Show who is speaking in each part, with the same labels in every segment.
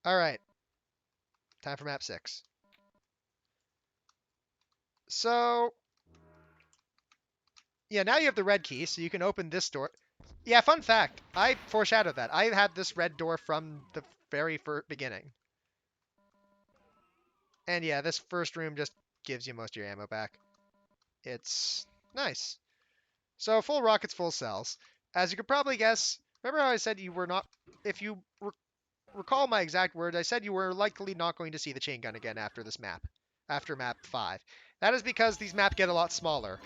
Speaker 1: Alright, time for map 6. So, yeah, now you have the red key, so you can open this door. Yeah, fun fact, I foreshadowed that. I had this red door from the very beginning. And yeah, this first room just gives you most of your ammo back. It's nice. So full rockets, full cells. As you could probably guess, remember how I said you were not, if you recall my exact words, I said you were likely not going to see the chain gun again after this map, after map 5. That is because these maps get a lot smaller.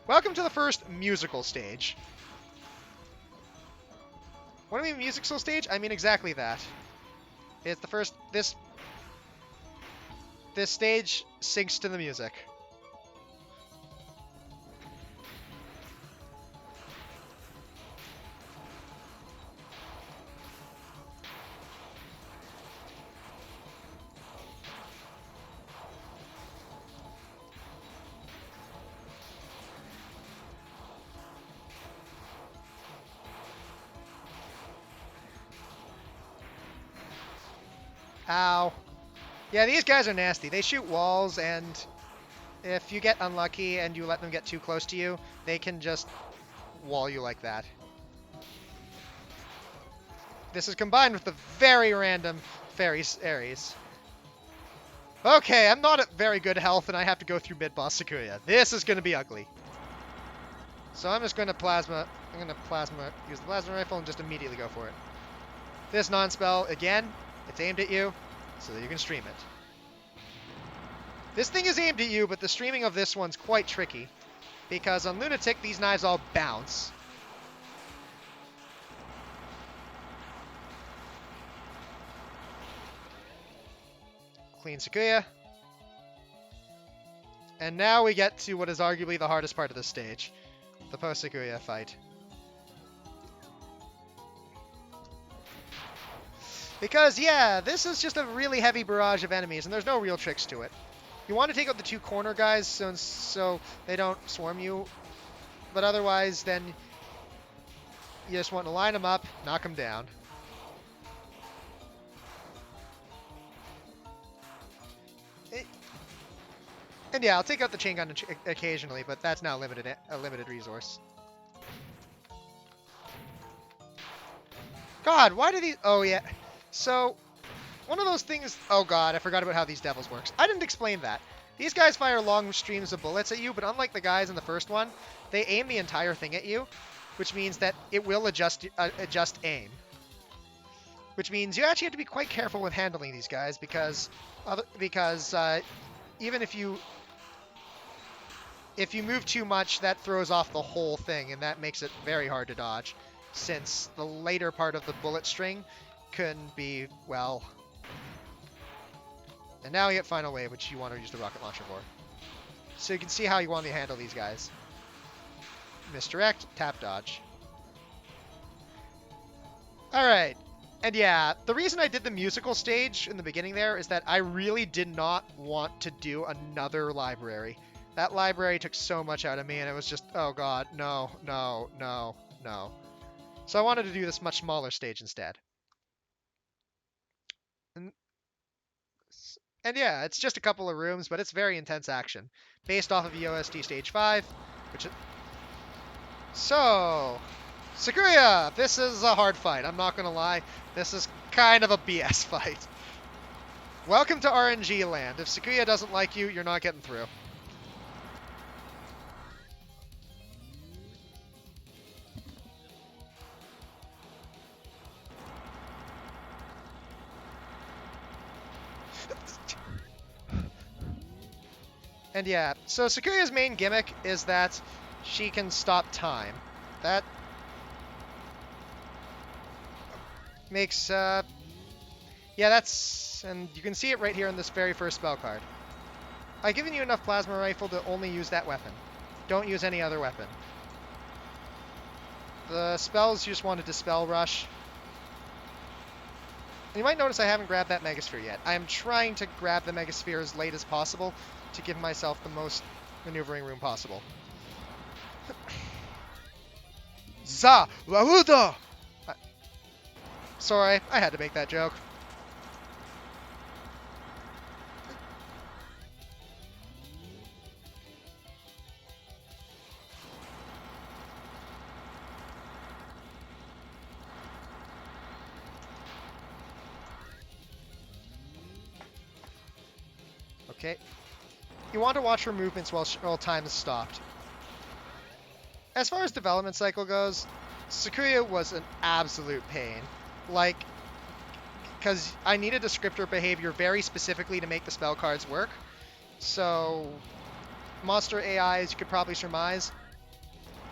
Speaker 1: Welcome to the first musical stage. What do I mean musical stage? I mean exactly that. It's the first, this stage syncs to the music. Ow. Yeah, these guys are nasty. They shoot walls, and if you get unlucky and you let them get too close to you, they can just wall you like that. This is combined with the very random fairies Ares. Okay, I'm not at very good health, and I have to go through Midboss Sakuya. This is going to be ugly. So I'm just going to use the plasma rifle and just immediately go for it. This non-spell, again, it's aimed at you, so that you can stream it. This thing is aimed at you, but the streaming of this one's quite tricky, because on Lunatic, these knives all bounce. Clean Sakuya. And now we get to what is arguably the hardest part of this stage, the post-Sakuya fight. Because, yeah, this is just a really heavy barrage of enemies, and there's no real tricks to it. You want to take out the two corner guys so they don't swarm you, but otherwise, then you just want to line them up, knock them down. And yeah, I'll take out the chain gun occasionally, but that's now a limited resource. God, why do these... Oh, yeah. So, one of those things... Oh, God, I forgot about how these devils works. I didn't explain that. These guys fire long streams of bullets at you, but unlike the guys in the first one, they aim the entire thing at you, which means that it will adjust aim. Which means you actually have to be quite careful with handling these guys, because even if you move too much, that throws off the whole thing, and that makes it very hard to dodge, since the later part of the bullet string can be, well... And now you get Final Wave, which you want to use the rocket launcher for. So you can see how you want to handle these guys. Misdirect, tap dodge. Alright, and yeah, the reason I did the musical stage in the beginning there is that I really did not want to do another library. That library took so much out of me, and it was just, oh god, no, no, no, no. So I wanted to do this much smaller stage instead. And yeah, it's just a couple of rooms, but it's very intense action. Based off of EOSD Stage 5, which is... So, Sakuya! This is a hard fight, I'm not gonna lie. This is kind of a BS fight. Welcome to RNG land. If Sakuya doesn't like you, you're not getting through. And yeah, so Sakuya's main gimmick is that she can stop time. That makes, yeah, that's, and you can see it right here in this very first spell card. I've given you enough plasma rifle to only use that weapon. Don't use any other weapon. The spells you just want to Dispel Rush. And you might notice I haven't grabbed that Megasphere yet. I am trying to grab the Megasphere as late as possible to give myself the most maneuvering room possible. Za! Wahudo! Sorry, I had to make that joke. Okay. You want to watch her movements while time is stopped. As far as development cycle goes, Sakuya was an absolute pain. Like, because I needed to script her behavior very specifically to make the spell cards work. So, monster AI, as you could probably surmise.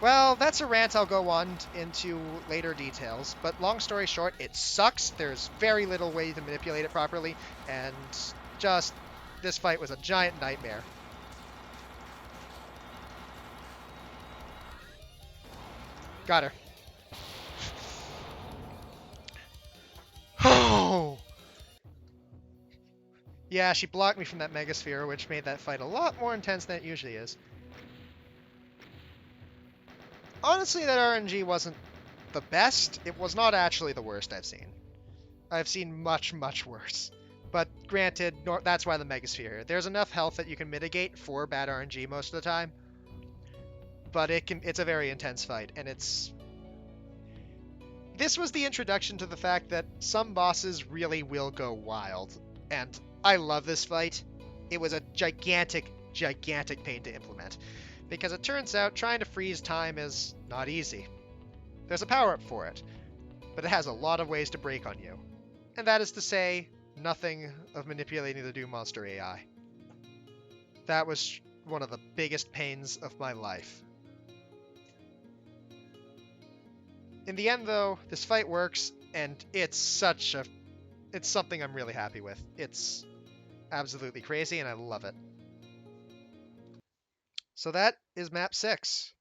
Speaker 1: Well, that's a rant I'll go on into later details, but long story short, it sucks. There's very little way to manipulate it properly, and just, this fight was a giant nightmare. Got her. Oh! Yeah, she blocked me from that Megasphere, which made that fight a lot more intense than it usually is. Honestly, that RNG wasn't the best. It was not actually the worst I've seen. I've seen much, much worse. But granted, that's why the Megasphere. There's enough health that you can mitigate for bad RNG most of the time. But it's a very intense fight, and this was the introduction to the fact that some bosses really will go wild. And I love this fight. It was a gigantic, gigantic pain to implement. Because it turns out trying to freeze time is not easy. There's a power-up for it, but it has a lot of ways to break on you. And that is to say, nothing of manipulating the Doom Monster AI. That was one of the biggest pains of my life. In the end, though, this fight works, and it's something I'm really happy with. It's absolutely crazy, and I love it. So that is map 6.